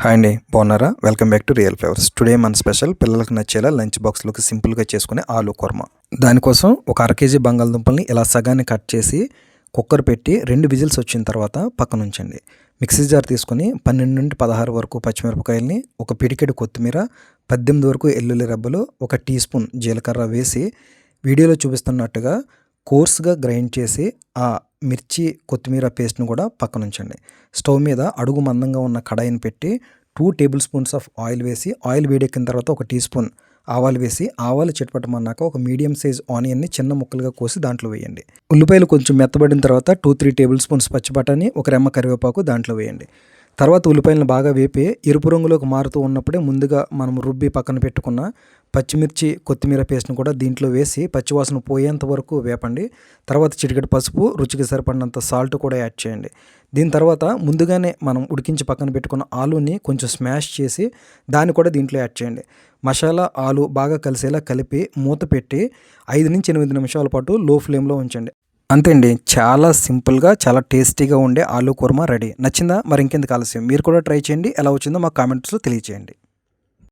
Hi అండి, బాగున్నారా? Welcome back to real flavours. Today మన స్పెషల్ పిల్లలకు నచ్చేలా లంచ్ బాక్స్లోకి సింపుల్గా చేసుకునే ఆలూ కుర్మా. దానికోసం ఒక 1/2 కేజీ బంగాళదుంపల్ని ఇలా సగాన్ని కట్ చేసి కుక్కర్ పెట్టి 2 విజిల్స్ వచ్చిన తర్వాత పక్కన ఉంచండి. మిక్సీ జార్ తీసుకొని 12 నుండి 16 వరకు పచ్చిమిరపకాయల్ని, ఒక పిడికెడు కొత్తిమీర, 18 వరకు ఎల్లుల్లి రెబ్బలు, 1 టీ స్పూన్ జీలకర్ర వేసి వీడియోలో చూపిస్తున్నట్టుగా కోర్స్గా గ్రైండ్ చేసి ఆ మిర్చి కొత్తిమీర పేస్ట్ను కూడా పక్కన ఉంచండి. స్టవ్ మీద అడుగు మందంగా ఉన్న కడాయిని పెట్టి 2 టేబుల్ స్పూన్స్ ఆఫ్ ఆయిల్ వేసి, ఆయిల్ వేడెక్కిన తర్వాత 1 టీ స్పూన్ ఆవాలు వేసి, ఆవాలు చిటపటమన్నాక ఒక మీడియం సైజ్ ఆనియన్ని చిన్న ముక్కలుగా కోసి దాంట్లో వేయండి. ఉల్లిపాయలు కొంచెం మెత్తబడిన తర్వాత 2-3 టేబుల్ స్పూన్స్ పచ్చి బఠానీ, 1 రెమ్మ కరివేపాకు దాంట్లో వేయండి. తర్వాత ఉల్లిపాయలను బాగా వేపి ఎరుపు రంగులోకి మారుతూ ఉన్నప్పుడే ముందుగా మనం రుబ్బి పక్కన పెట్టుకున్న పచ్చిమిర్చి కొత్తిమీర పేస్ట్ను కూడా దీంట్లో వేసి పచ్చివాసన పోయేంత వరకు వేపండి. తర్వాత చిటికెడు పసుపు, రుచికి సరిపడినంత సాల్ట్ కూడా యాడ్ చేయండి. దీని తర్వాత ముందుగానే మనం ఉడికించి పక్కన పెట్టుకున్న ఆలూని కొంచెం స్మాష్ చేసి దాన్ని కూడా దీంట్లో యాడ్ చేయండి. మసాలా ఆలు బాగా కలిసేలా కలిపి మూత పెట్టి 5-8 నిమిషాల పాటు లో ఫ్లేమ్లో ఉంచండి. అంతే అండి, చాలా సింపుల్గా చాలా టేస్టీగా ఉండే ఆలూ కుర్మా రెడీ. నచ్చిందా? మరి ఇంకెందుకు ఆలస్యం, మీరు కూడా ట్రై చేయండి. ఎలా వచ్చిందో మాకు కామెంట్స్లో తెలియచేయండి.